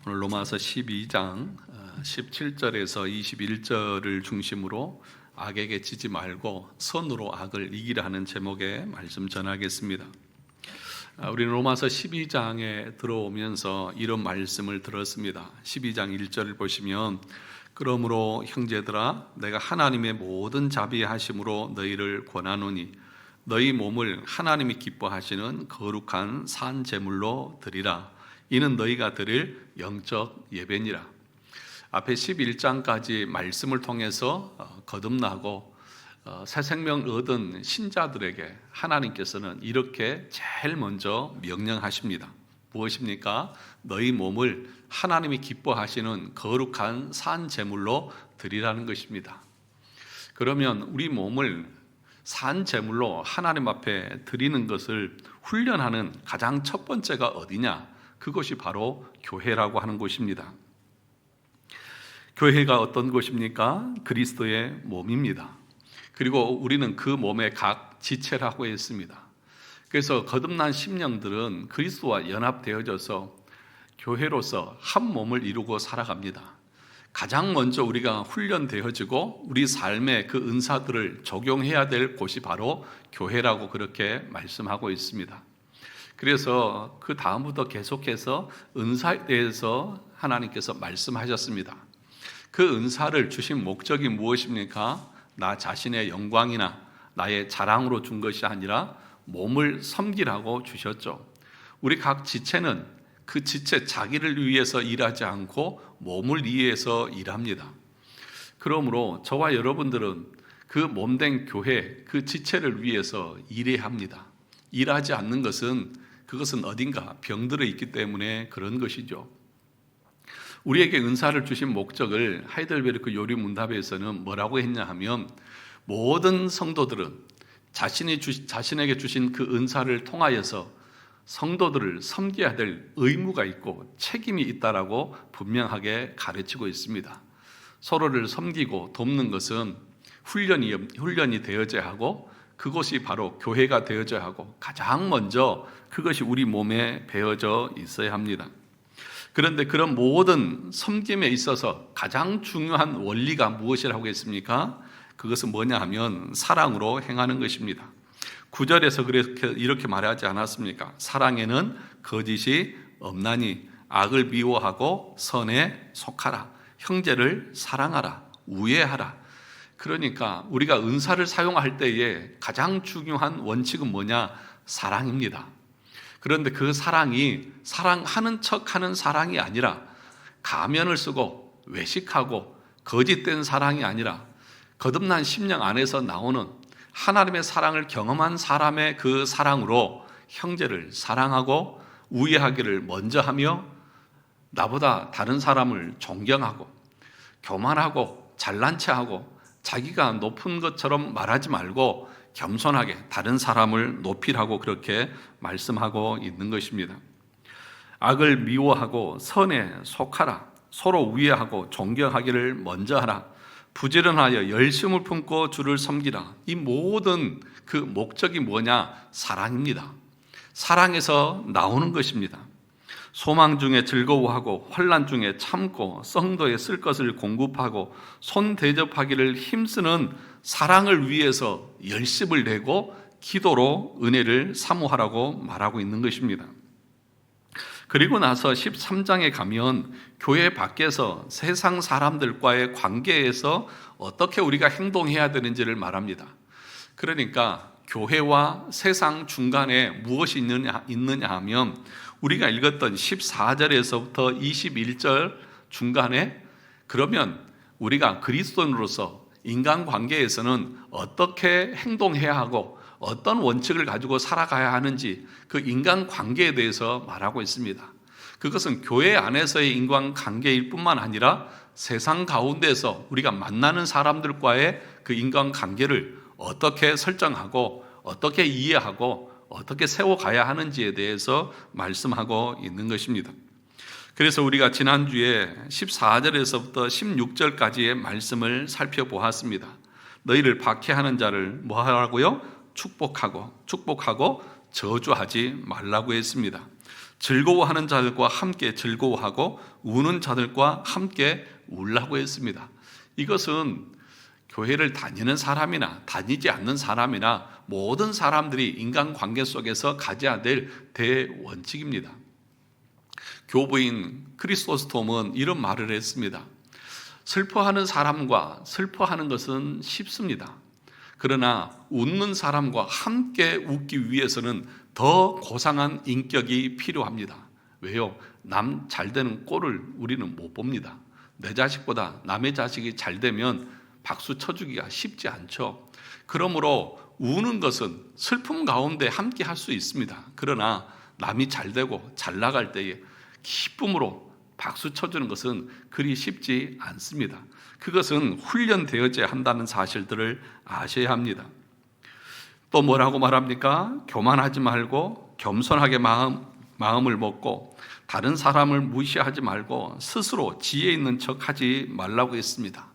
오늘 로마서 12장 17절에서 21절을 중심으로 악에게 지지 말고 선으로 악을 이기라 하는 제목의 말씀 전하겠습니다. 우리는 로마서 12장에 들어오면서 이런 말씀을 들었습니다. 12장 1절을 보시면 그러므로 형제들아 내가 하나님의 모든 자비하심으로 너희를 권하노니 너희 몸을 하나님이 기뻐하시는 거룩한 산 제물로 드리라. 이는 너희가 드릴 영적 예배니라. 앞에 11장까지 말씀을 통해서 거듭나고 새 생명 얻은 신자들에게 하나님께서는 이렇게 제일 먼저 명령하십니다. 무엇입니까? 너희 몸을 하나님이 기뻐하시는 거룩한 산 제물로 드리라는 것입니다. 그러면 우리 몸을 산 제물로 하나님 앞에 드리는 것을 훈련하는 가장 첫 번째가 어디냐? 그것이 바로 교회라고 하는 곳입니다. 교회가 어떤 곳입니까? 그리스도의 몸입니다. 그리고 우리는 그 몸의 각 지체라고 했습니다. 그래서 거듭난 심령들은 그리스도와 연합되어져서 교회로서 한 몸을 이루고 살아갑니다. 가장 먼저 우리가 훈련되어지고 우리 삶의 그 은사들을 적용해야 될 곳이 바로 교회라고 그렇게 말씀하고 있습니다. 그래서 그 다음부터 계속해서 은사에 대해서 하나님께서 말씀하셨습니다. 그 은사를 주신 목적이 무엇입니까? 나 자신의 영광이나 나의 자랑으로 준 것이 아니라 몸을 섬기라고 주셨죠. 우리 각 지체는 그 지체 자기를 위해서 일하지 않고 몸을 위해서 일합니다. 그러므로 저와 여러분들은 그 몸된 교회, 그 지체를 위해서 일해야 합니다. 일하지 않는 것은 그것은 어딘가 병들어 있기 때문에 그런 것이죠. 우리에게 은사를 주신 목적을 하이델베르크 요리문답에서는 뭐라고 했냐 하면 모든 성도들은 자신에게 주신 그 은사를 통하여서 성도들을 섬겨야 될 의무가 있고 책임이 있다라고 분명하게 가르치고 있습니다. 서로를 섬기고 돕는 것은 훈련이 되어져야 하고 그것이 바로 교회가 되어져야 하고 가장 먼저 그것이 우리 몸에 배어져 있어야 합니다. 그런데 그런 모든 섬김에 있어서 가장 중요한 원리가 무엇이라고 했습니까? 그것은 뭐냐 하면 사랑으로 행하는 것입니다. 9절에서 이렇게 말하지 않았습니까? 사랑에는 거짓이 없나니 악을 미워하고 선에 속하라. 형제를 사랑하라. 우애하라. 그러니까 우리가 은사를 사용할 때에 가장 중요한 원칙은 뭐냐? 사랑입니다. 그런데 그 사랑이 사랑하는 척하는 사랑이 아니라 가면을 쓰고 외식하고 거짓된 사랑이 아니라 거듭난 심령 안에서 나오는 하나님의 사랑을 경험한 사람의 그 사랑으로 형제를 사랑하고 우애하기를 먼저 하며 나보다 다른 사람을 존경하고 교만하고 잘난 체하고 자기가 높은 것처럼 말하지 말고 겸손하게 다른 사람을 높이라고 그렇게 말씀하고 있는 것입니다. 악을 미워하고 선에 속하라. 서로 우애하고 존경하기를 먼저 하라. 부지런하여 열심을 품고 주를 섬기라. 이 모든 그 목적이 뭐냐? 사랑입니다. 사랑에서 나오는 것입니다. 소망 중에 즐거워하고 환난 중에 참고 성도에 쓸 것을 공급하고 손 대접하기를 힘쓰는 사랑을 위해서 열심을 내고 기도로 은혜를 사모하라고 말하고 있는 것입니다. 그리고 나서 13장에 가면 교회 밖에서 세상 사람들과의 관계에서 어떻게 우리가 행동해야 되는지를 말합니다. 그러니까 교회와 세상 중간에 무엇이 있느냐 하면 우리가 읽었던 14절에서부터 21절 중간에 그러면 우리가 그리스도인으로서 인간관계에서는 어떻게 행동해야 하고 어떤 원칙을 가지고 살아가야 하는지 그 인간관계에 대해서 말하고 있습니다. 그것은 교회 안에서의 인간관계일 뿐만 아니라 세상 가운데서 우리가 만나는 사람들과의 그 인간관계를 어떻게 설정하고 어떻게 이해하고 어떻게 세워가야 하는지에 대해서 말씀하고 있는 것입니다. 그래서 우리가 지난주에 14절에서부터 16절까지의 말씀을 살펴보았습니다. 너희를 박해하는 자를 뭐 하라고요? 축복하고 저주하지 말라고 했습니다. 즐거워하는 자들과 함께 즐거워하고 우는 자들과 함께 울라고 했습니다. 이것은 교회를 다니는 사람이나 다니지 않는 사람이나 모든 사람들이 인간관계 속에서 가져야 될 대원칙입니다. 교부인 크리소스톰은 이런 말을 했습니다. 슬퍼하는 사람과 슬퍼하는 것은 쉽습니다. 그러나 웃는 사람과 함께 웃기 위해서는 더 고상한 인격이 필요합니다. 왜요? 남 잘 되는 꼴을 우리는 못 봅니다. 내 자식보다 남의 자식이 잘 되면 박수 쳐주기가 쉽지 않죠. 그러므로 우는 것은 슬픔 가운데 함께 할 수 있습니다. 그러나 남이 잘 되고 잘 나갈 때에 기쁨으로 박수 쳐주는 것은 그리 쉽지 않습니다. 그것은 훈련되어져야 한다는 사실들을 아셔야 합니다. 또 뭐라고 말합니까? 교만하지 말고 겸손하게 마음을 먹고 다른 사람을 무시하지 말고 스스로 지혜 있는 척하지 말라고 했습니다.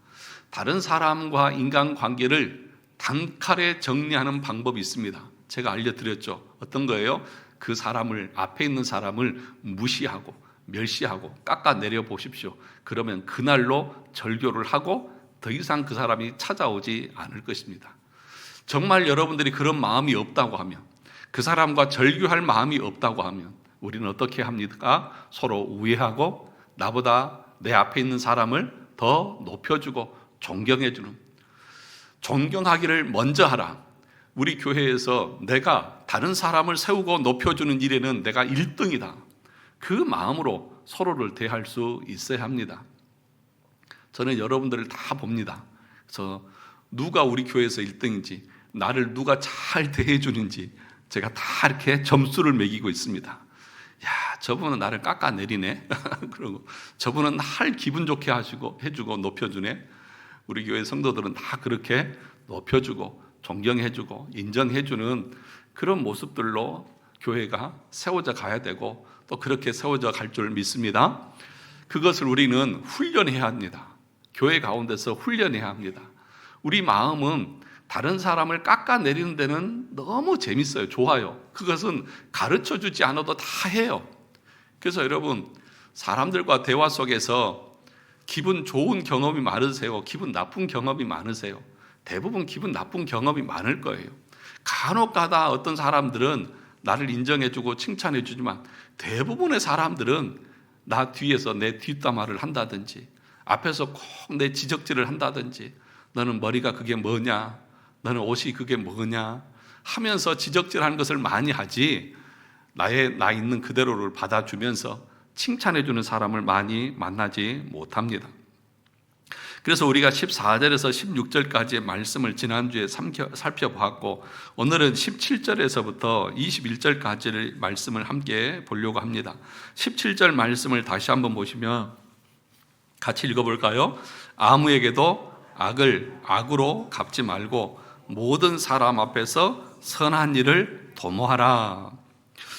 다른 사람과 인간관계를 단칼에 정리하는 방법이 있습니다. 제가 알려드렸죠. 어떤 거예요? 그 사람을, 앞에 있는 사람을 무시하고 멸시하고 깎아내려 보십시오. 그러면 그날로 절교를 하고 더 이상 그 사람이 찾아오지 않을 것입니다. 정말 여러분들이 그런 마음이 없다고 하면, 그 사람과 절교할 마음이 없다고 하면 우리는 어떻게 합니까? 서로 우애하고 나보다 내 앞에 있는 사람을 더 높여주고 존경해주는, 존경하기를 먼저 하라. 우리 교회에서 내가 다른 사람을 세우고 높여주는 일에는 내가 1등이다. 그 마음으로 서로를 대할 수 있어야 합니다. 저는 여러분들을 다 봅니다. 그래서 누가 우리 교회에서 1등인지, 나를 누가 잘 대해주는지 제가 다 이렇게 점수를 매기고 있습니다. 야, 저분은 나를 깎아내리네. 그러고 저분은 날 기분 좋게 해주고 높여주네. 우리 교회 성도들은 다 그렇게 높여주고 존경해주고 인정해주는 그런 모습들로 교회가 세워져 가야 되고 또 그렇게 세워져 갈 줄 믿습니다. 그것을 우리는 훈련해야 합니다. 교회 가운데서 훈련해야 합니다. 우리 마음은 다른 사람을 깎아내리는 데는 너무 재밌어요. 좋아요. 그것은 가르쳐주지 않아도 다 해요. 그래서 여러분, 사람들과 대화 속에서 기분 좋은 경험이 많으세요? 기분 나쁜 경험이 많으세요? 대부분 기분 나쁜 경험이 많을 거예요. 간혹 가다 어떤 사람들은 나를 인정해주고 칭찬해주지만 대부분의 사람들은 나 뒤에서 내 뒷담화를 한다든지 앞에서 꼭 내 지적질을 한다든지 너는 머리가 그게 뭐냐, 너는 옷이 그게 뭐냐 하면서 지적질하는 것을 많이 하지, 나 있는 그대로를 받아주면서 칭찬해주는 사람을 많이 만나지 못합니다. 그래서 우리가 14절에서 16절까지의 말씀을 지난주에 살펴보았고 오늘은 17절에서부터 21절까지의 말씀을 함께 보려고 합니다. 17절 말씀을 다시 한번 보시면 같이 읽어볼까요? 아무에게도 악을 악으로 갚지 말고 모든 사람 앞에서 선한 일을 도모하라.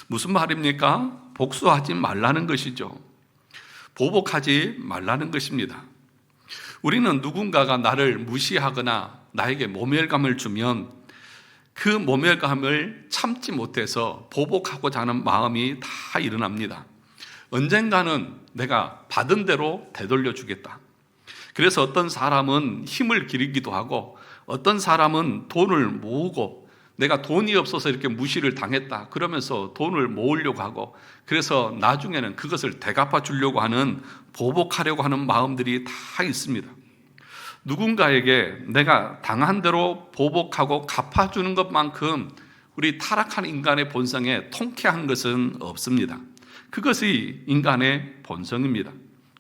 무슨 말입니까? 복수하지 말라는 것이죠. 보복하지 말라는 것입니다. 우리는 누군가가 나를 무시하거나 나에게 모멸감을 주면 그 모멸감을 참지 못해서 보복하고자 하는 마음이 다 일어납니다. 언젠가는 내가 받은 대로 되돌려 주겠다. 그래서 어떤 사람은 힘을 기르기도 하고 어떤 사람은 돈을 모으고 내가 돈이 없어서 이렇게 무시를 당했다 그러면서 돈을 모으려고 하고 그래서 나중에는 그것을 되갚아 주려고 하는, 보복하려고 하는 마음들이 다 있습니다. 누군가에게 내가 당한 대로 보복하고 갚아주는 것만큼 우리 타락한 인간의 본성에 통쾌한 것은 없습니다. 그것이 인간의 본성입니다.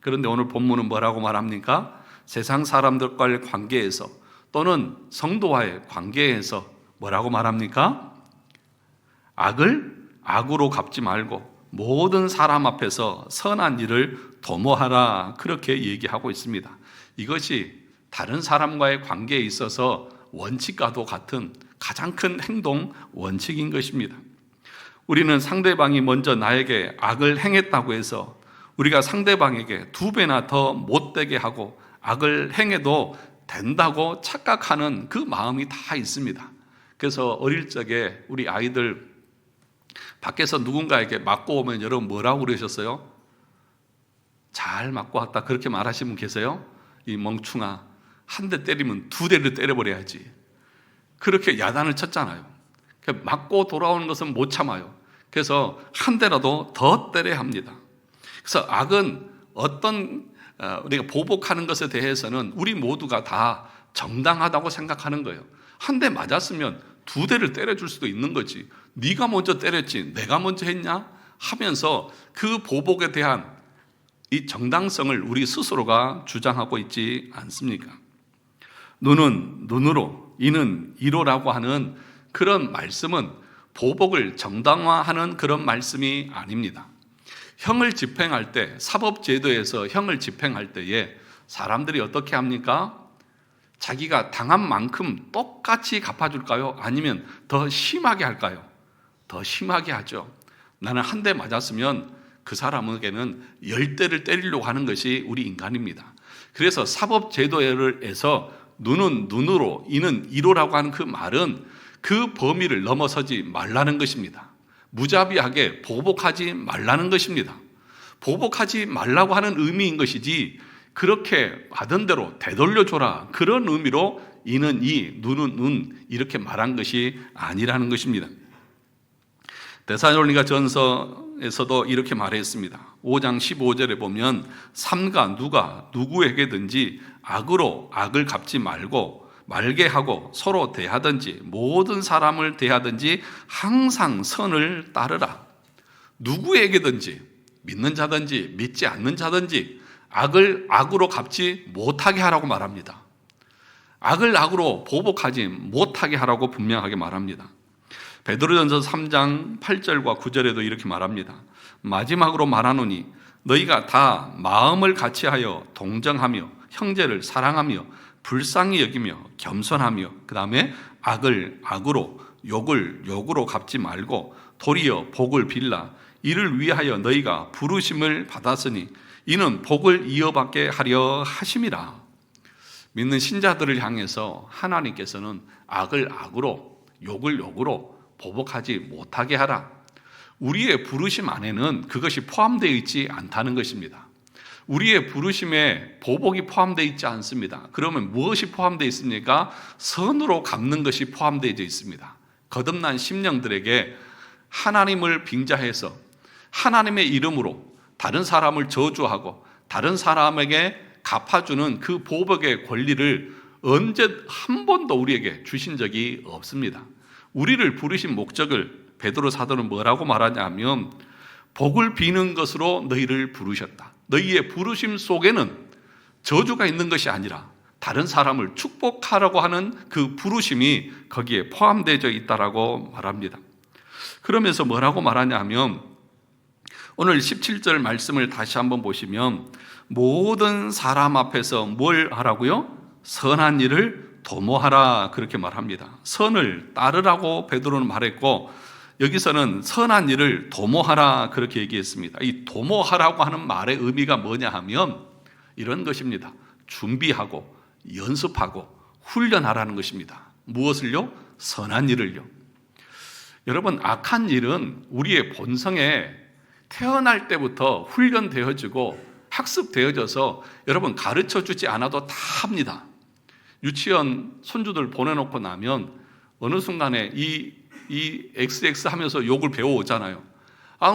그런데 오늘 본문은 뭐라고 말합니까? 세상 사람들과의 관계에서 또는 성도와의 관계에서 뭐라고 말합니까? 악을 악으로 갚지 말고 모든 사람 앞에서 선한 일을 도모하라, 그렇게 얘기하고 있습니다. 이것이 다른 사람과의 관계에 있어서 원칙과도 같은 가장 큰 행동 원칙인 것입니다. 우리는 상대방이 먼저 나에게 악을 행했다고 해서 우리가 상대방에게 2배나 더 못되게 하고 악을 행해도 된다고 착각하는 그 마음이 다 있습니다. 그래서 어릴 적에 우리 아이들 밖에서 누군가에게 맞고 오면 여러분 뭐라고 그러셨어요? 잘 맞고 왔다 그렇게 말하시는 분 계세요? 이 멍충아, 한 대 때리면 두 대를 때려버려야지, 그렇게 야단을 쳤잖아요. 맞고 돌아오는 것은 못 참아요. 그래서 한 대라도 더 때려야 합니다. 그래서 악은 우리가 보복하는 것에 대해서는 우리 모두가 다 정당하다고 생각하는 거예요. 한 대 맞았으면 두 대를 때려줄 수도 있는 거지, 네가 먼저 때렸지 내가 먼저 했냐 하면서 그 보복에 대한 이 정당성을 우리 스스로가 주장하고 있지 않습니까? 눈은 눈으로, 이는 이로라고 하는 그런 말씀은 보복을 정당화하는 그런 말씀이 아닙니다. 형을 집행할 때, 사법제도에서 형을 집행할 때에 사람들이 어떻게 합니까? 자기가 당한 만큼 똑같이 갚아줄까요? 아니면 더 심하게 할까요? 더 심하게 하죠. 나는 한 대 맞았으면 그 사람에게는 10대를 때리려고 하는 것이 우리 인간입니다. 그래서 사법제도에서 눈은 눈으로, 이는 이로라고 하는 그 말은 그 범위를 넘어서지 말라는 것입니다. 무자비하게 보복하지 말라는 것입니다. 보복하지 말라고 하는 의미인 것이지, 그렇게 받은 대로 되돌려줘라 그런 의미로 이는 이, 눈은 눈 이렇게 말한 것이 아니라는 것입니다. 데살로니가 전서에서도 이렇게 말했습니다. 5장 15절에 보면 삼가 누가 누구에게든지 악으로 악을 갚지 말게 하고 서로 대하든지 모든 사람을 대하든지 항상 선을 따르라. 누구에게든지, 믿는 자든지 믿지 않는 자든지 악을 악으로 갚지 못하게 하라고 말합니다. 악을 악으로 보복하지 못하게 하라고 분명하게 말합니다. 베드로전서 3장 8절과 9절에도 이렇게 말합니다. 마지막으로 말하노니 너희가 다 마음을 같이하여 동정하며 형제를 사랑하며 불쌍히 여기며 겸손하며, 그 다음에 악을 악으로 욕을 욕으로 갚지 말고 도리어 복을 빌라. 이를 위하여 너희가 부르심을 받았으니 이는 복을 이어받게 하려 하심이라. 믿는 신자들을 향해서 하나님께서는 악을 악으로 욕을 욕으로 보복하지 못하게 하라. 우리의 부르심 안에는 그것이 포함되어 있지 않다는 것입니다. 우리의 부르심에 보복이 포함되어 있지 않습니다. 그러면 무엇이 포함되어 있습니까? 선으로 갚는 것이 포함되어 있습니다. 거듭난 심령들에게 하나님을 빙자해서 하나님의 이름으로 다른 사람을 저주하고 다른 사람에게 갚아주는 그 보복의 권리를 언제 한 번도 우리에게 주신 적이 없습니다. 우리를 부르신 목적을 베드로 사도는 뭐라고 말하냐면 복을 비는 것으로 너희를 부르셨다. 너희의 부르심 속에는 저주가 있는 것이 아니라 다른 사람을 축복하라고 하는 그 부르심이 거기에 포함되어 있다라고 말합니다. 그러면서 뭐라고 말하냐면 오늘 17절 말씀을 다시 한번 보시면 모든 사람 앞에서 뭘 하라고요? 선한 일을 도모하라 그렇게 말합니다. 선을 따르라고 베드로는 말했고 여기서는 선한 일을 도모하라 그렇게 얘기했습니다. 이 도모하라고 하는 말의 의미가 뭐냐 하면 이런 것입니다. 준비하고 연습하고 훈련하라는 것입니다. 무엇을요? 선한 일을요. 여러분, 악한 일은 우리의 본성에 태어날 때부터 훈련되어지고 학습되어져서 여러분 가르쳐주지 않아도 다 합니다. 유치원 손주들 보내놓고 나면 어느 순간에 이 XX 하면서 욕을 배워오잖아요.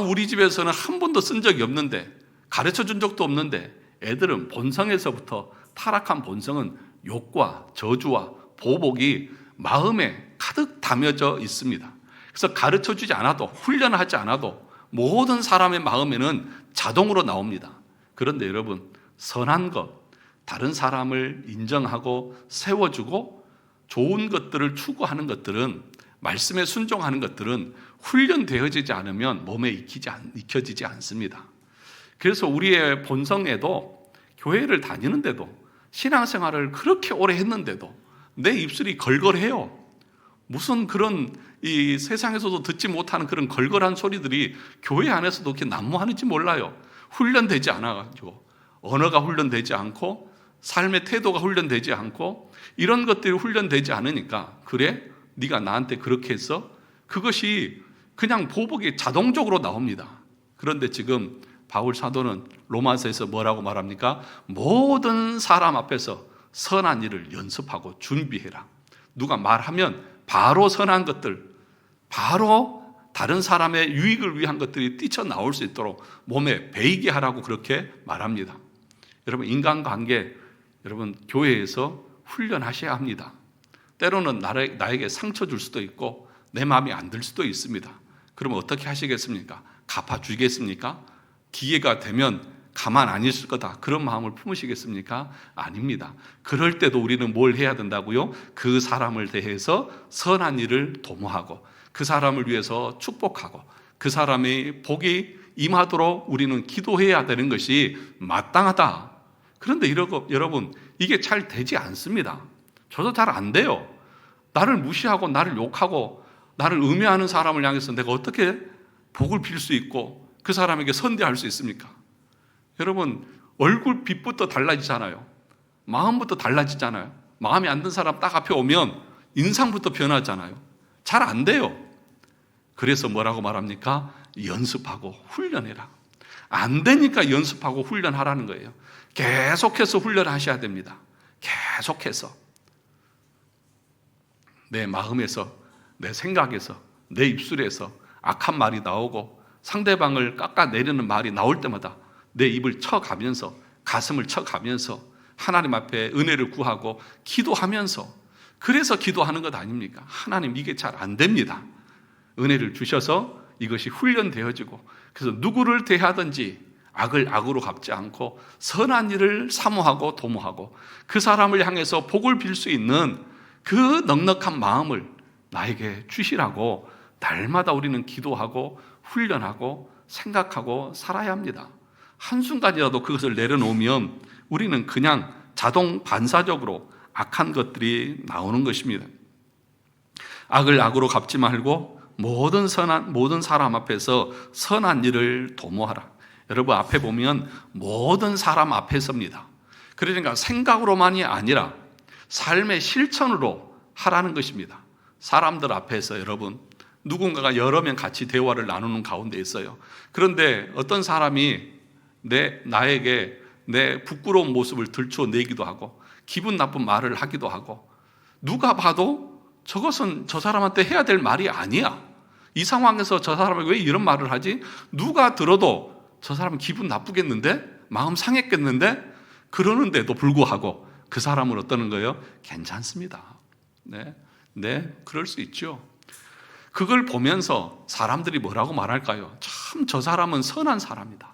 우리 집에서는 한 번도 쓴 적이 없는데, 가르쳐준 적도 없는데 애들은 본성에서부터 타락한 본성은 욕과 저주와 보복이 마음에 가득 담여져 있습니다. 그래서 가르쳐주지 않아도, 훈련하지 않아도 모든 사람의 마음에는 자동으로 나옵니다. 그런데 여러분, 선한 것, 다른 사람을 인정하고 세워주고 좋은 것들을 추구하는 것들은, 말씀에 순종하는 것들은 훈련되어지지 않으면 몸에 익혀지지 않습니다. 그래서 우리의 본성에도, 교회를 다니는데도, 신앙생활을 그렇게 오래 했는데도 내 입술이 걸걸해요. 무슨 그런 이 세상에서도 듣지 못하는 그런 걸걸한 소리들이 교회 안에서도 이렇게 난무하는지 몰라요. 훈련되지 않아가지고, 언어가 훈련되지 않고 삶의 태도가 훈련되지 않고 이런 것들이 훈련되지 않으니까, 그래? 네가 나한테 그렇게 했어? 그것이 그냥 보복이 자동적으로 나옵니다. 그런데 지금 바울 사도는 로마서에서 뭐라고 말합니까? 모든 사람 앞에서 선한 일을 연습하고 준비해라. 누가 말하면 바로 선한 것들, 바로 다른 사람의 유익을 위한 것들이 뛰쳐나올 수 있도록 몸에 배이게 하라고 그렇게 말합니다. 여러분, 인간관계, 여러분 교회에서 훈련하셔야 합니다. 때로는 나에게 상처 줄 수도 있고 내 마음에 안 들 수도 있습니다. 그러면 어떻게 하시겠습니까? 갚아주겠습니까? 기회가 되면 가만 안 있을 거다, 그런 마음을 품으시겠습니까? 아닙니다. 그럴 때도 우리는 뭘 해야 된다고요? 그 사람을 대해서 선한 일을 도모하고 그 사람을 위해서 축복하고 그 사람의 복이 임하도록 우리는 기도해야 되는 것이 마땅하다. 그런데 여러분, 이게 잘 되지 않습니다. 저도 잘 안 돼요. 나를 무시하고 나를 욕하고 나를 음해하는 사람을 향해서 내가 어떻게 복을 빌 수 있고 그 사람에게 선대할 수 있습니까? 여러분, 얼굴빛부터 달라지잖아요. 마음부터 달라지잖아요. 마음에 안 든 사람 딱 앞에 오면 인상부터 변하잖아요. 잘 안 돼요. 그래서 뭐라고 말합니까? 연습하고 훈련해라. 안 되니까 연습하고 훈련하라는 거예요. 계속해서 훈련하셔야 됩니다. 계속해서. 내 마음에서, 내 생각에서, 내 입술에서 악한 말이 나오고 상대방을 깎아내리는 말이 나올 때마다 내 입을 쳐가면서, 가슴을 쳐가면서 하나님 앞에 은혜를 구하고 기도하면서, 그래서 기도하는 것 아닙니까? 하나님, 이게 잘 안 됩니다. 은혜를 주셔서 이것이 훈련되어지고, 그래서 누구를 대하든지 악을 악으로 갚지 않고 선한 일을 사모하고 도모하고 그 사람을 향해서 복을 빌 수 있는 그 넉넉한 마음을 나에게 주시라고 날마다 우리는 기도하고 훈련하고 생각하고 살아야 합니다. 한순간이라도 그것을 내려놓으면 우리는 그냥 자동 반사적으로 악한 것들이 나오는 것입니다. 악을 악으로 갚지 말고 모든 사람 앞에서 선한 일을 도모하라. 여러분, 앞에 보면 모든 사람 앞에서입니다. 그러니까 생각으로만이 아니라 삶의 실천으로 하라는 것입니다. 사람들 앞에서 여러분, 누군가가 여러 명 같이 대화를 나누는 가운데 있어요. 그런데 어떤 사람이 나에게 내 부끄러운 모습을 들춰내기도 하고 기분 나쁜 말을 하기도 하고, 누가 봐도 저것은 저 사람한테 해야 될 말이 아니야. 이 상황에서 저 사람이 왜 이런 말을 하지? 누가 들어도 저 사람은 기분 나쁘겠는데? 마음 상했겠는데? 그러는데도 불구하고 그 사람은 어떠는 거예요? 괜찮습니다. 네, 그럴 수 있죠. 그걸 보면서 사람들이 뭐라고 말할까요? 참, 저 사람은 선한 사람이다.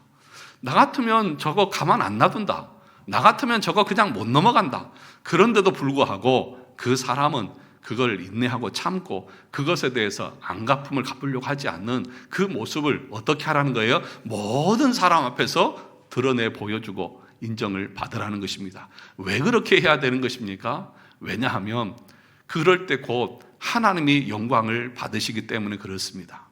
나 같으면 저거 가만 안 놔둔다. 나 같으면 저거 그냥 못 넘어간다. 그런데도 불구하고 그 사람은 그걸 인내하고 참고 그것에 대해서 안갚음을 갚으려고 하지 않는 그 모습을 어떻게 하라는 거예요? 모든 사람 앞에서 드러내 보여주고 인정을 받으라는 것입니다. 왜 그렇게 해야 되는 것입니까? 왜냐하면 그럴 때 곧 하나님이 영광을 받으시기 때문에 그렇습니다.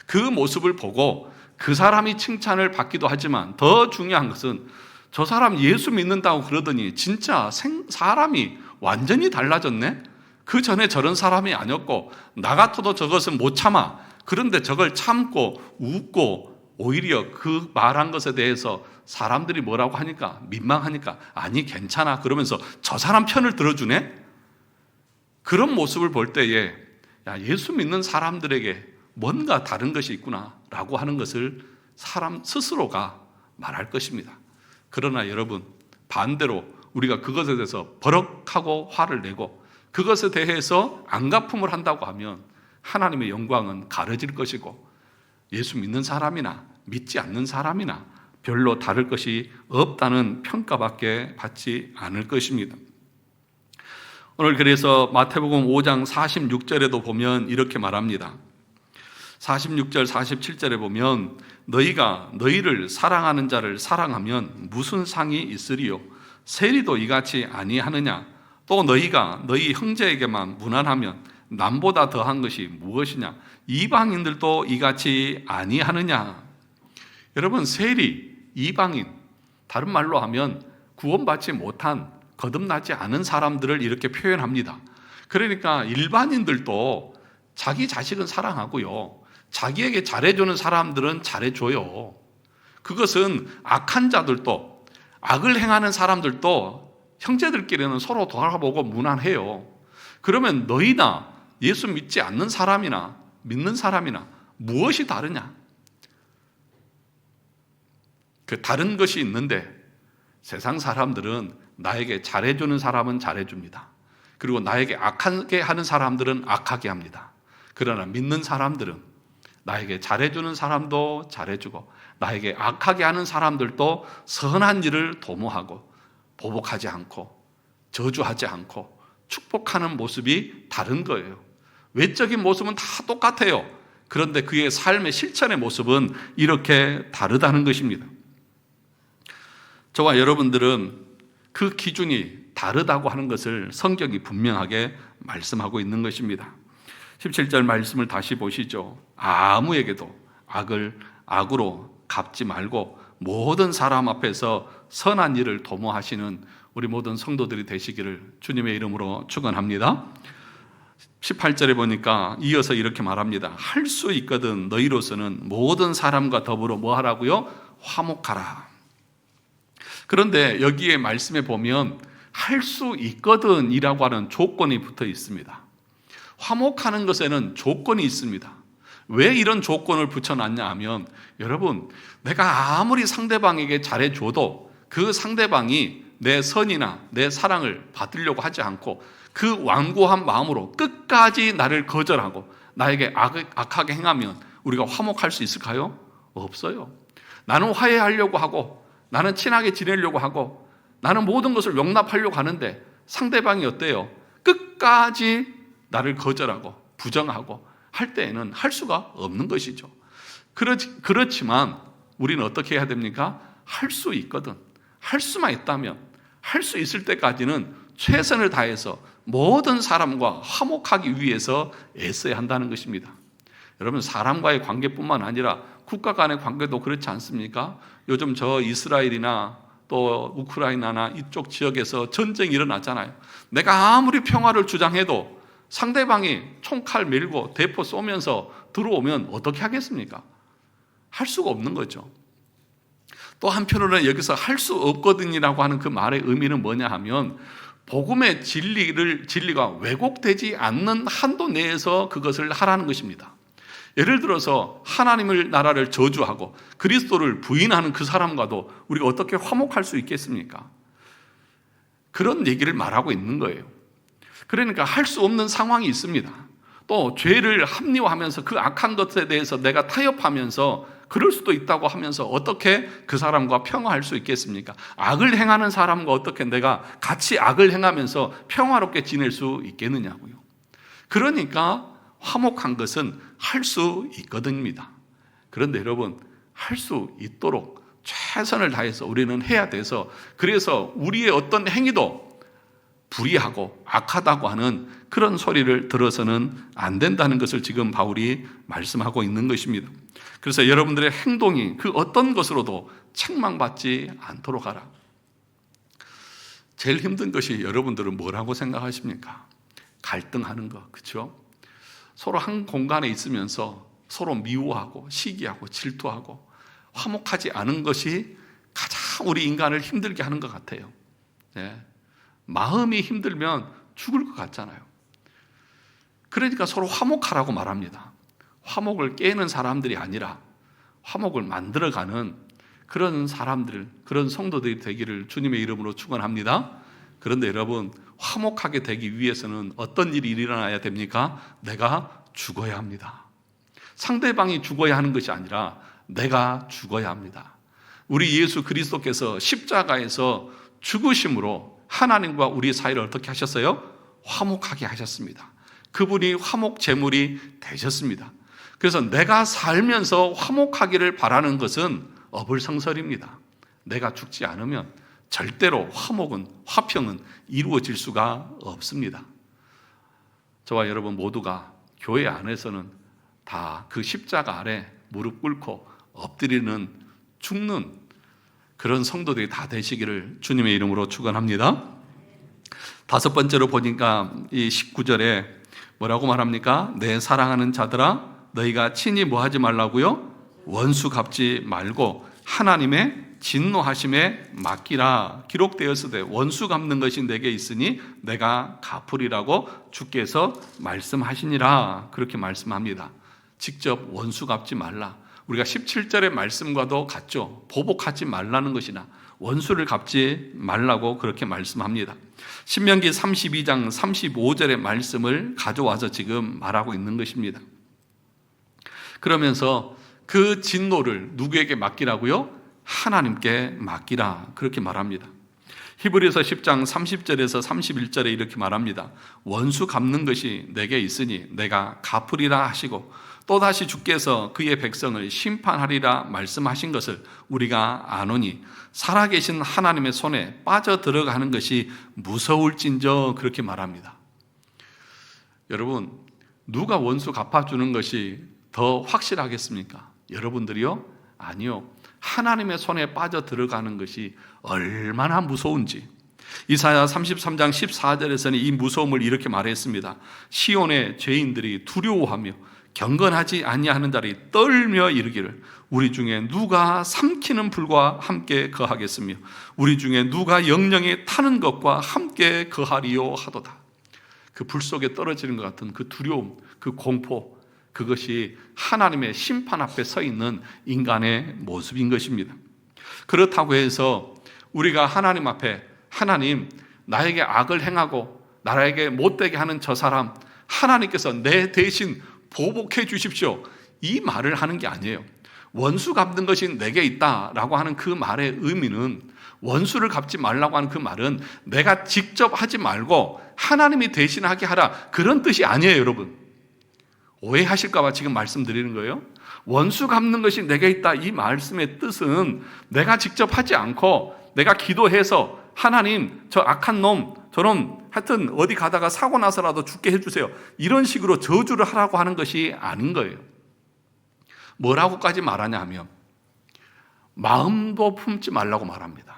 그 모습을 보고 그 사람이 칭찬을 받기도 하지만 더 중요한 것은 저 사람 예수 믿는다고 그러더니 진짜 사람이 완전히 달라졌네? 그 전에 저런 사람이 아니었고 나 같아도 저것은 못 참아. 그런데 저걸 참고 웃고 오히려 그 말한 것에 대해서 사람들이 뭐라고 하니까 민망하니까 아니 괜찮아 그러면서 저 사람 편을 들어주네? 그런 모습을 볼 때에 야, 예수 믿는 사람들에게 뭔가 다른 것이 있구나 라고 하는 것을 사람 스스로가 말할 것입니다. 그러나 여러분, 반대로 우리가 그것에 대해서 버럭하고 화를 내고 그것에 대해서 안갚음을 한다고 하면 하나님의 영광은 가려질 것이고 예수 믿는 사람이나 믿지 않는 사람이나 별로 다를 것이 없다는 평가밖에 받지 않을 것입니다. 오늘 그래서 마태복음 5장 46절에도 보면 이렇게 말합니다. 46절 47절에 보면 너희가 너희를 사랑하는 자를 사랑하면 무슨 상이 있으리요? 세리도 이같이 아니하느냐? 또 너희가 너희 형제에게만 무난하면 남보다 더한 것이 무엇이냐? 이방인들도 이같이 아니하느냐? 여러분, 세리, 이방인, 다른 말로 하면 구원받지 못한 거듭나지 않은 사람들을 이렇게 표현합니다. 그러니까 일반인들도 자기 자식은 사랑하고요, 자기에게 잘해주는 사람들은 잘해줘요. 그것은 악한 자들도, 악을 행하는 사람들도 형제들끼리는 서로 돌아보고 무난해요. 그러면 너희나 예수 믿지 않는 사람이나 믿는 사람이나 무엇이 다르냐? 그 다른 것이 있는데, 세상 사람들은 나에게 잘해주는 사람은 잘해줍니다. 그리고 나에게 악하게 하는 사람들은 악하게 합니다. 그러나 믿는 사람들은 나에게 잘해주는 사람도 잘해주고 나에게 악하게 하는 사람들도 선한 일을 도모하고 보복하지 않고 저주하지 않고 축복하는 모습이 다른 거예요. 외적인 모습은 다 똑같아요. 그런데 그의 삶의 실천의 모습은 이렇게 다르다는 것입니다. 저와 여러분들은 그 기준이 다르다고 하는 것을 성경이 분명하게 말씀하고 있는 것입니다. 17절 말씀을 다시 보시죠. 아무에게도 악을 악으로 갚지 말고 모든 사람 앞에서 선한 일을 도모하시는 우리 모든 성도들이 되시기를 주님의 이름으로 축원합니다. 18절에 보니까 이어서 이렇게 말합니다. 할 수 있거든 너희로서는 모든 사람과 더불어 뭐 하라고요? 화목하라. 그런데 여기에 말씀에 보면 할 수 있거든 이라고 하는 조건이 붙어 있습니다. 화목하는 것에는 조건이 있습니다. 왜 이런 조건을 붙여놨냐 하면, 여러분, 내가 아무리 상대방에게 잘해줘도 그 상대방이 내 선이나 내 사랑을 받으려고 하지 않고 그 완고한 마음으로 끝까지 나를 거절하고 나에게 악하게 행하면 우리가 화목할 수 있을까요? 없어요. 나는 화해하려고 하고 나는 친하게 지내려고 하고 나는 모든 것을 용납하려고 하는데 상대방이 어때요? 끝까지 나를 거절하고 부정하고 할 때에는 할 수가 없는 것이죠. 그렇지만 우리는 어떻게 해야 됩니까? 할 수 있거든. 할 수만 있다면 할 수 있을 때까지는 최선을 다해서 모든 사람과 화목하기 위해서 애써야 한다는 것입니다. 여러분, 사람과의 관계뿐만 아니라 국가 간의 관계도 그렇지 않습니까? 요즘 저 이스라엘이나 또 우크라이나나 이쪽 지역에서 전쟁이 일어났잖아요. 내가 아무리 평화를 주장해도 상대방이 총칼 밀고 대포 쏘면서 들어오면 어떻게 하겠습니까? 할 수가 없는 거죠. 또 한편으로는 여기서 할 수 없거든이라고 하는 그 말의 의미는 뭐냐 하면, 복음의 진리가 왜곡되지 않는 한도 내에서 그것을 하라는 것입니다. 예를 들어서 하나님의 나라를 저주하고 그리스도를 부인하는 그 사람과도 우리가 어떻게 화목할 수 있겠습니까? 그런 얘기를 말하고 있는 거예요. 그러니까 할 수 없는 상황이 있습니다. 또 죄를 합리화하면서 그 악한 것에 대해서 내가 타협하면서 그럴 수도 있다고 하면서 어떻게 그 사람과 평화할 수 있겠습니까? 악을 행하는 사람과 어떻게 내가 같이 악을 행하면서 평화롭게 지낼 수 있겠느냐고요. 그러니까 화목한 것은 할 수 있거든입니다. 그런데 여러분, 할 수 있도록 최선을 다해서 우리는 해야 돼서, 그래서 우리의 어떤 행위도 불의하고 악하다고 하는 그런 소리를 들어서는 안 된다는 것을 지금 바울이 말씀하고 있는 것입니다. 그래서 여러분들의 행동이 그 어떤 것으로도 책망받지 않도록 하라. 제일 힘든 것이 여러분들은 뭐라고 생각하십니까? 갈등하는 거, 그렇죠? 서로 한 공간에 있으면서 서로 미워하고 시기하고 질투하고 화목하지 않은 것이 가장 우리 인간을 힘들게 하는 것 같아요. 네. 마음이 힘들면 죽을 것 같잖아요. 그러니까 서로 화목하라고 말합니다. 화목을 깨는 사람들이 아니라 화목을 만들어가는 그런 사람들, 그런 성도들이 되기를 주님의 이름으로 축원합니다. 그런데 여러분, 화목하게 되기 위해서는 어떤 일이 일어나야 됩니까? 내가 죽어야 합니다. 상대방이 죽어야 하는 것이 아니라 내가 죽어야 합니다. 우리 예수 그리스도께서 십자가에서 죽으심으로 하나님과 우리 사이를 어떻게 하셨어요? 화목하게 하셨습니다. 그분이 화목 제물이 되셨습니다. 그래서 내가 살면서 화목하기를 바라는 것은 어불성설입니다. 내가 죽지 않으면 절대로 화평은 이루어질 수가 없습니다. 저와 여러분 모두가 교회 안에서는 다 그 십자가 아래 무릎 꿇고 엎드리는, 죽는 그런 성도들이 다 되시기를 주님의 이름으로 축원합니다. 다섯 번째로 보니까 이 19절에 뭐라고 말합니까? 내 사랑하는 자들아 너희가 친히 뭐 하지 말라고요? 원수 갚지 말고 하나님의 진노하심에 맡기라. 기록되었으되 원수 갚는 것이 내게 있으니 내가 갚으리라고 주께서 말씀하시니라. 그렇게 말씀합니다. 직접 원수 갚지 말라. 우리가 17절의 말씀과도 같죠. 보복하지 말라는 것이나 원수를 갚지 말라고 그렇게 말씀합니다. 신명기 32장 35절의 말씀을 가져와서 지금 말하고 있는 것입니다. 그러면서 그 진노를 누구에게 맡기라고요? 하나님께 맡기라. 그렇게 말합니다. 히브리서 10장 30절에서 31절에 이렇게 말합니다. 원수 갚는 것이 내게 있으니 내가 갚으리라 하시고 또다시 주께서 그의 백성을 심판하리라 말씀하신 것을 우리가 아노니 살아계신 하나님의 손에 빠져들어가는 것이 무서울진저. 그렇게 말합니다. 여러분, 누가 원수 갚아주는 것이 더 확실하겠습니까? 여러분들이요? 아니요. 하나님의 손에 빠져들어가는 것이 얼마나 무서운지. 이사야 33장 14절에서는 이 무서움을 이렇게 말했습니다. 시온의 죄인들이 두려워하며 경건하지 아니하는 자리 떨며 이르기를 우리 중에 누가 삼키는 불과 함께 거하겠으며 우리 중에 누가 영영에 타는 것과 함께 거하리요 하도다. 그 불 속에 떨어지는 것 같은 그 두려움, 그 공포, 그것이 하나님의 심판 앞에 서 있는 인간의 모습인 것입니다. 그렇다고 해서 우리가 하나님 앞에 하나님, 나에게 악을 행하고 나에게 못되게 하는 저 사람 하나님께서 내 대신 보복해 주십시오, 이 말을 하는 게 아니에요. 원수 갚는 것이 내게 있다라고 하는 그 말의 의미는, 원수를 갚지 말라고 하는 그 말은 내가 직접 하지 말고 하나님이 대신하게 하라, 그런 뜻이 아니에요. 여러분, 오해하실까 봐 지금 말씀드리는 거예요. 원수 갚는 것이 내게 있다, 이 말씀의 뜻은 내가 직접 하지 않고 내가 기도해서 하나님, 저 악한 놈, 저놈 하여튼 어디 가다가 사고 나서라도 죽게 해주세요, 이런 식으로 저주를 하라고 하는 것이 아닌 거예요. 뭐라고까지 말하냐 하면 마음도 품지 말라고 말합니다.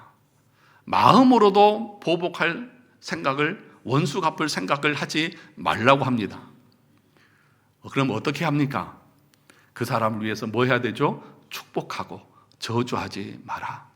마음으로도 보복할 생각을, 원수 갚을 생각을 하지 말라고 합니다. 그럼 어떻게 합니까? 그 사람을 위해서 뭐 해야 되죠? 축복하고 저주하지 마라.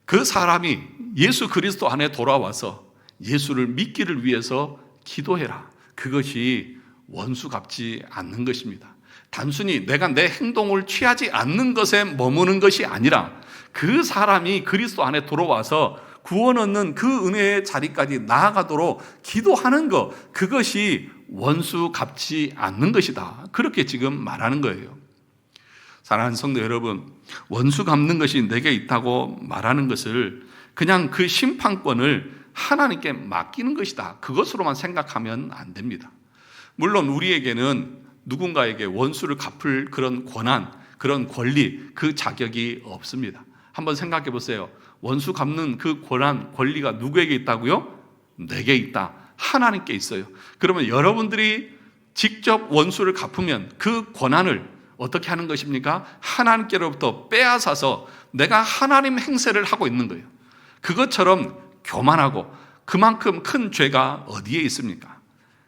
그 사람이 예수 그리스도 안에 돌아와서 예수를 믿기를 위해서 기도해라. 그것이 원수 갚지 않는 것입니다. 단순히 내가 내 행동을 취하지 않는 것에 머무는 것이 아니라 그 사람이 그리스도 안에 들어와서 구원 얻는 그 은혜의 자리까지 나아가도록 기도하는 것, 그것이 원수 갚지 않는 것이다. 그렇게 지금 말하는 거예요. 사랑하는 성도 여러분, 원수 갚는 것이 내게 있다고 말하는 것을 그냥 그 심판권을 하나님께 맡기는 것이다, 그것으로만 생각하면 안 됩니다. 물론 우리에게는 누군가에게 원수를 갚을 그런 권한, 그런 권리, 그 자격이 없습니다. 한번 생각해 보세요. 원수 갚는 그 권한, 권리가 누구에게 있다고요? 내게 있다. 하나님께 있어요. 그러면 여러분들이 직접 원수를 갚으면 그 권한을 어떻게 하는 것입니까? 하나님께로부터 빼앗아서 내가 하나님 행세를 하고 있는 거예요. 그것처럼 교만하고 그만큼 큰 죄가 어디에 있습니까?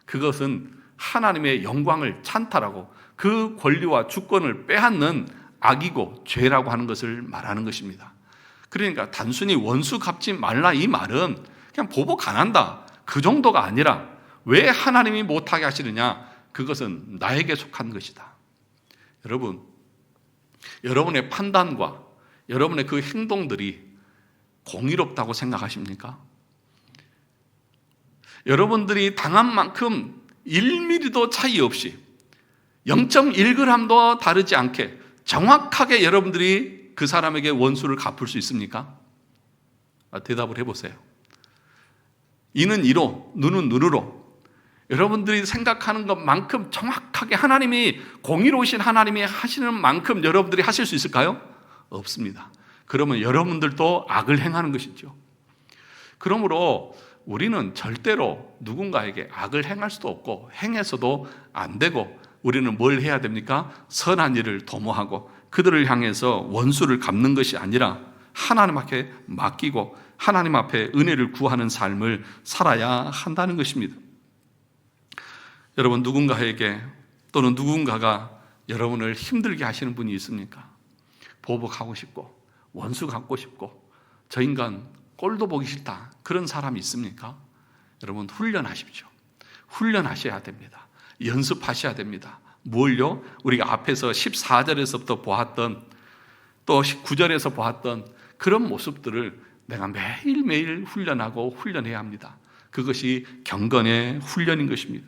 그것은 하나님의 영광을 찬탈하고 그 권리와 주권을 빼앗는 악이고 죄라고 하는 것을 말하는 것입니다. 그러니까 단순히 원수 갚지 말라, 이 말은 그냥 보복 안 한다, 그 정도가 아니라 왜 하나님이 못하게 하시느냐? 그것은 나에게 속한 것이다. 여러분, 여러분의 판단과 여러분의 그 행동들이 공의롭다고 생각하십니까? 여러분들이 당한 만큼 1mm도 차이 없이 0.1g도 다르지 않게 정확하게 여러분들이 그 사람에게 원수를 갚을 수 있습니까? 대답을 해보세요. 이는 이로, 눈은 눈으로 여러분들이 생각하는 것만큼 정확하게 하나님이, 공의로우신 하나님이 하시는 만큼 여러분들이 하실 수 있을까요? 없습니다. 그러면 여러분들도 악을 행하는 것이죠. 그러므로 우리는 절대로 누군가에게 악을 행할 수도 없고 행해서도 안 되고, 우리는 뭘 해야 됩니까? 선한 일을 도모하고 그들을 향해서 원수를 갚는 것이 아니라 하나님 앞에 맡기고 하나님 앞에 은혜를 구하는 삶을 살아야 한다는 것입니다. 여러분, 누군가에게 또는 누군가가 여러분을 힘들게 하시는 분이 있습니까? 보복하고 싶고 원수 갖고 싶고 저 인간 꼴도 보기 싫다, 그런 사람이 있습니까? 여러분, 훈련하십시오. 훈련하셔야 됩니다. 연습하셔야 됩니다. 뭘요? 우리가 앞에서 14절에서부터 보았던, 또 19절에서 보았던 그런 모습들을 내가 매일매일 훈련하고 훈련해야 합니다. 그것이 경건의 훈련인 것입니다.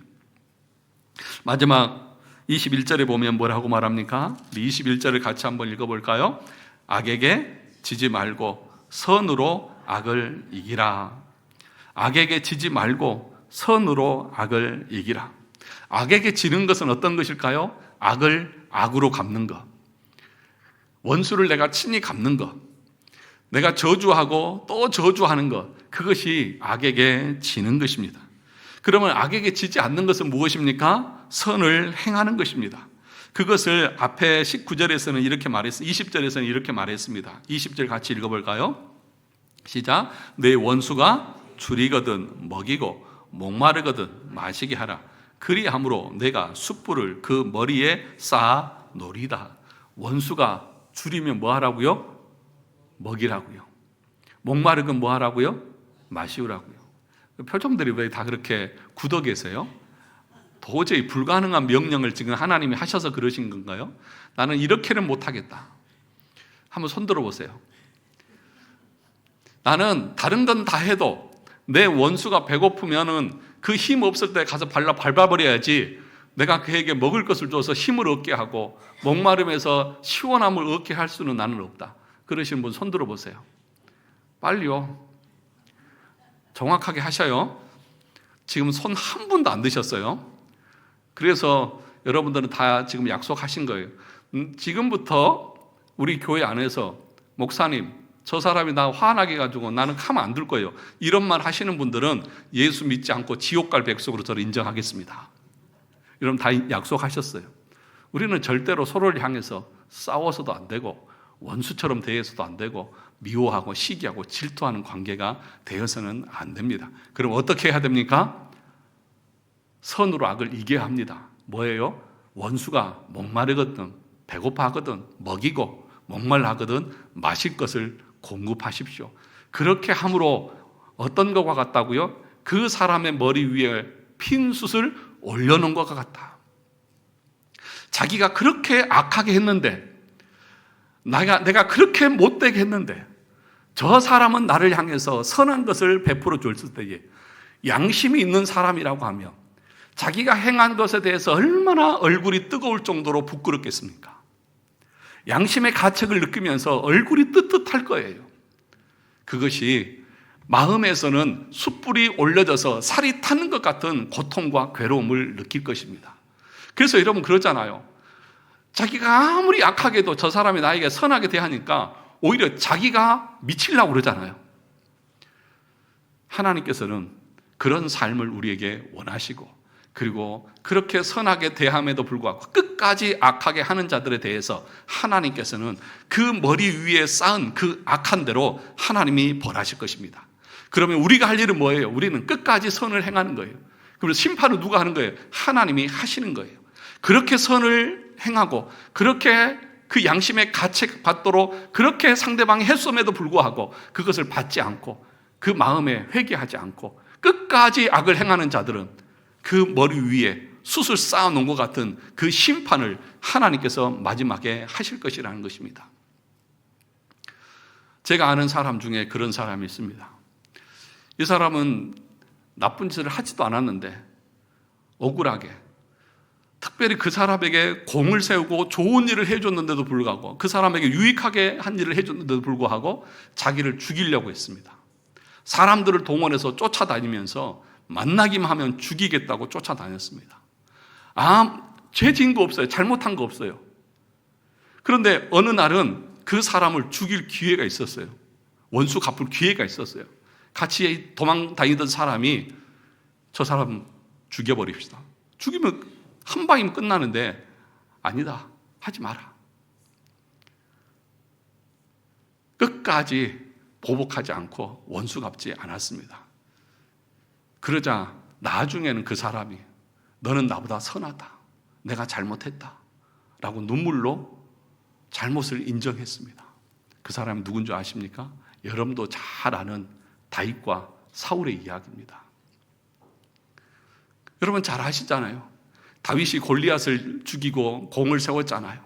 마지막 21절에 보면 뭐라고 말합니까? 21절을 같이 한번 읽어볼까요? 악에게 지지 말고 선으로 악을 이기라. 악에게 지지 말고 선으로 악을 이기라. 악에게 지는 것은 어떤 것일까요? 악을 악으로 갚는 것, 원수를 내가 친히 갚는 것, 내가 저주하고 또 저주하는 것, 그것이 악에게 지는 것입니다. 그러면 악에게 지지 않는 것은 무엇입니까? 선을 행하는 것입니다. 그것을 앞에 19절에서는 이렇게 말했습니다. 20절에서는 이렇게 말했습니다. 20절 같이 읽어볼까요? 시작. 내 원수가 줄이거든 먹이고 목마르거든 마시게 하라. 그리함으로 내가 숯불을 그 머리에 쌓아 놓으리다. 원수가 줄이면 뭐 하라고요? 먹이라고요. 목마르건 뭐 하라고요? 마시우라고요. 표정들이 왜 다 그렇게 굳어 계세요? 도저히 불가능한 명령을 지금 하나님이 하셔서 그러신 건가요? 나는 이렇게는 못하겠다. 한번 손 들어보세요. 나는 다른 건 다 해도 내 원수가 배고프면은 그 힘 없을 때 가서 밟아버려야지, 내가 그에게 먹을 것을 줘서 힘을 얻게 하고 목마름에서 시원함을 얻게 할 수는 나는 없다. 그러시는 분 손 들어보세요. 빨리요. 정확하게 하셔요. 지금 손 한 분도 안 드셨어요. 그래서 여러분들은 다 지금 약속하신 거예요. 지금부터 우리 교회 안에서 목사님, 저 사람이 나 화나게 가지고 나는 가만 안 둘 거예요, 이런 말 하시는 분들은 예수 믿지 않고 지옥 갈 백성으로 저를 인정하겠습니다. 여러분 다 약속하셨어요. 우리는 절대로 서로를 향해서 싸워서도 안 되고 원수처럼 대해서도 안 되고 미워하고 시기하고 질투하는 관계가 되어서는 안 됩니다. 그럼 어떻게 해야 됩니까? 선으로 악을 이겨야 합니다. 뭐예요? 원수가 목마르거든 배고파하거든 먹이고 목말라하거든 마실 것을 공급하십시오. 그렇게 함으로 어떤 것과 같다고요? 그 사람의 머리 위에 핀 숯을 올려놓은 것과 같다. 자기가 그렇게 악하게 했는데, 내가 그렇게 못되게 했는데 저 사람은 나를 향해서 선한 것을 베풀어 줬을 때에 양심이 있는 사람이라고 하며 자기가 행한 것에 대해서 얼마나 얼굴이 뜨거울 정도로 부끄럽겠습니까? 양심의 가책을 느끼면서 얼굴이 뜨뜻할 거예요. 그것이 마음에서는 숯불이 올려져서 살이 타는 것 같은 고통과 괴로움을 느낄 것입니다. 그래서 여러분 그러잖아요. 자기가 아무리 약하게도 저 사람이 나에게 선하게 대하니까 오히려 자기가 미치려고 그러잖아요. 하나님께서는 그런 삶을 우리에게 원하시고, 그리고 그렇게 선하게 대함에도 불구하고 끝까지 악하게 하는 자들에 대해서 하나님께서는 그 머리 위에 쌓은 그 악한 대로 하나님이 벌하실 것입니다. 그러면 우리가 할 일은 뭐예요? 우리는 끝까지 선을 행하는 거예요. 그러면 심판은 누가 하는 거예요? 하나님이 하시는 거예요. 그렇게 선을 행하고 그렇게 그 양심의 가책 받도록 그렇게 상대방이 했음에도 불구하고 그것을 받지 않고 그 마음에 회개하지 않고 끝까지 악을 행하는 자들은 그 머리 위에 숯을 쌓아놓은 것 같은 그 심판을 하나님께서 마지막에 하실 것이라는 것입니다. 제가 아는 사람 중에 그런 사람이 있습니다. 이 사람은 나쁜 짓을 하지도 않았는데 억울하게, 특별히 그 사람에게 공을 세우고 좋은 일을 해줬는데도 불구하고, 그 사람에게 유익하게 한 일을 해줬는데도 불구하고 자기를 죽이려고 했습니다. 사람들을 동원해서 쫓아다니면서 만나기만 하면 죽이겠다고 쫓아다녔습니다. 죄 지은 거 없어요. 잘못한 거 없어요. 그런데 어느 날은 그 사람을 죽일 기회가 있었어요. 원수 갚을 기회가 있었어요. 같이 도망 다니던 사람이 저 사람 죽여버립시다. 죽이면 한 방이면 끝나는데, 아니다, 하지 마라. 끝까지 보복하지 않고 원수 갚지 않았습니다. 그러자 나중에는 그 사람이 너는 나보다 선하다. 내가 잘못했다. 라고 눈물로 잘못을 인정했습니다. 그 사람이 누군지 아십니까? 여러분도 잘 아는 다윗과 사울의 이야기입니다. 여러분 잘 아시잖아요. 다윗이 골리앗을 죽이고 공을 세웠잖아요.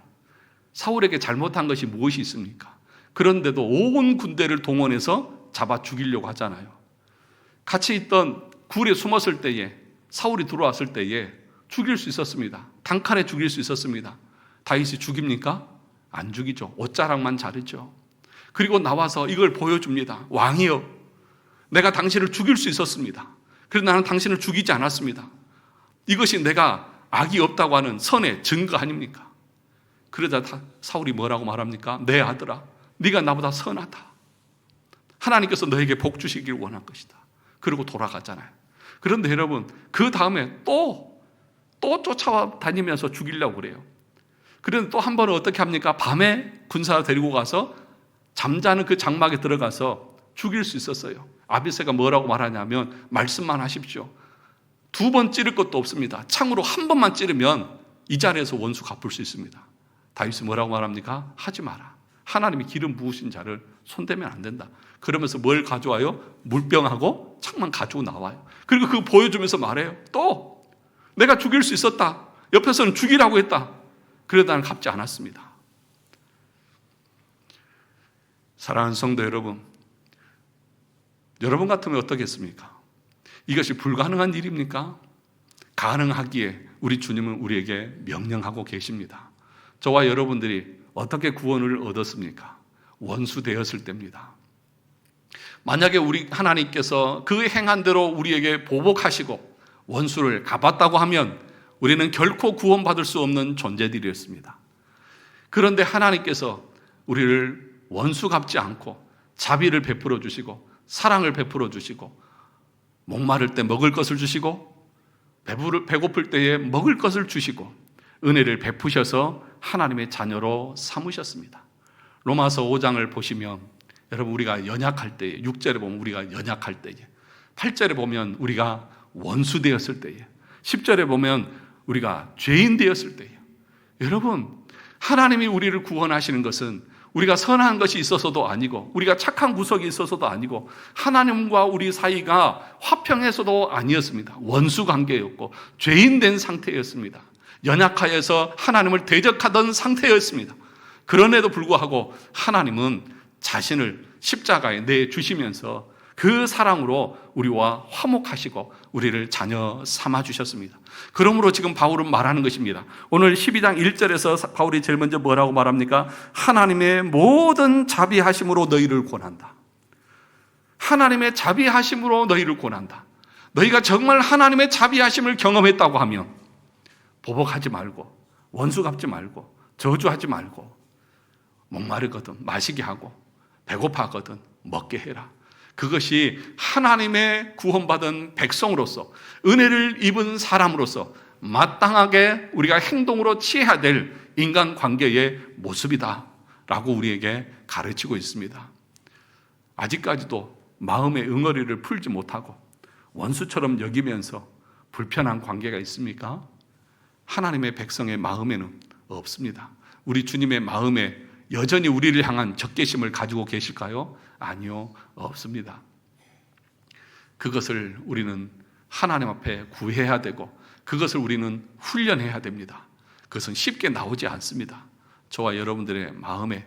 사울에게 잘못한 것이 무엇이 있습니까? 그런데도 온 군대를 동원해서 잡아 죽이려고 하잖아요. 같이 있던 굴에 숨었을 때에 사울이 들어왔을 때에 죽일 수 있었습니다. 단칼에 죽일 수 있었습니다. 다윗이 죽입니까? 안 죽이죠. 옷자락만 자르죠. 그리고 나와서 이걸 보여줍니다. 왕이여, 내가 당신을 죽일 수 있었습니다. 그런데 나는 당신을 죽이지 않았습니다. 이것이 내가 악이 없다고 하는 선의 증거 아닙니까? 그러자 사울이 뭐라고 말합니까? 내 아들아, 네가 나보다 선하다. 하나님께서 너에게 복 주시길 원한 것이다. 그리고 돌아가잖아요. 그런데 여러분, 그 다음에 또 쫓아다니면서 죽이려고 그래요. 그런데 또 한 번은 어떻게 합니까? 밤에 군사 데리고 가서 잠자는 그 장막에 들어가서 죽일 수 있었어요. 아비새가 뭐라고 말하냐면 말씀만 하십시오. 2번 찌를 것도 없습니다. 창으로 한 번만 찌르면 이 자리에서 원수 갚을 수 있습니다. 다윗이 뭐라고 말합니까? 하지 마라. 하나님이 기름 부으신 자를 손대면 안 된다. 그러면서 뭘 가져와요? 물병하고 창만 가지고 나와요. 그리고 그거 보여주면서 말해요. 또 내가 죽일 수 있었다. 옆에서는 죽이라고 했다. 그래도 나는 갚지 않았습니다. 사랑하는 성도 여러분, 여러분 같으면 어떻겠습니까? 이것이 불가능한 일입니까? 가능하기에 우리 주님은 우리에게 명령하고 계십니다. 저와 여러분들이 어떻게 구원을 얻었습니까? 원수 되었을 때입니다. 만약에 우리 하나님께서 그 행한 대로 우리에게 보복하시고 원수를 갚았다고 하면 우리는 결코 구원받을 수 없는 존재들이었습니다. 그런데 하나님께서 우리를 원수 갚지 않고 자비를 베풀어 주시고 사랑을 베풀어 주시고 목마를 때 먹을 것을 주시고 배고플 때에 먹을 것을 주시고 은혜를 베푸셔서 하나님의 자녀로 삼으셨습니다. 로마서 5장을 보시면 여러분, 우리가 연약할 때에, 6절에 보면 우리가 연약할 때에, 8절에 보면 우리가 원수 되었을 때에, 10절에 보면 우리가 죄인 되었을 때에, 여러분, 하나님이 우리를 구원하시는 것은 우리가 선한 것이 있어서도 아니고 우리가 착한 구석이 있어서도 아니고 하나님과 우리 사이가 화평해서도 아니었습니다. 원수 관계였고 죄인 된 상태였습니다. 연약하여서 하나님을 대적하던 상태였습니다. 그런에도 불구하고 하나님은 자신을 십자가에 내주시면서 그 사랑으로 우리와 화목하시고 우리를 자녀 삼아주셨습니다. 그러므로 지금 바울은 말하는 것입니다. 오늘 12장 1절에서 바울이 제일 먼저 뭐라고 말합니까? 하나님의 모든 자비하심으로 너희를 권한다. 하나님의 자비하심으로 너희를 권한다. 너희가 정말 하나님의 자비하심을 경험했다고 하면 보복하지 말고 원수 갚지 말고 저주하지 말고 목마르거든 마시게 하고 배고파하거든 먹게 해라. 그것이 하나님의 구원받은 백성으로서 은혜를 입은 사람으로서 마땅하게 우리가 행동으로 취해야 될 인간관계의 모습이다 라고 우리에게 가르치고 있습니다. 아직까지도 마음의 응어리를 풀지 못하고 원수처럼 여기면서 불편한 관계가 있습니까? 하나님의 백성의 마음에는 없습니다. 우리 주님의 마음에 여전히 우리를 향한 적개심을 가지고 계실까요? 아니요, 없습니다. 그것을 우리는 하나님 앞에 구해야 되고 그것을 우리는 훈련해야 됩니다. 그것은 쉽게 나오지 않습니다. 저와 여러분들의 마음에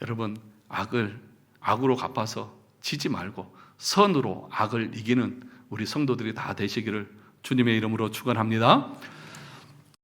여러분 악으로 갚아서 지지 말고 선으로 악을 이기는 우리 성도들이 다 되시기를 주님의 이름으로 축원합니다.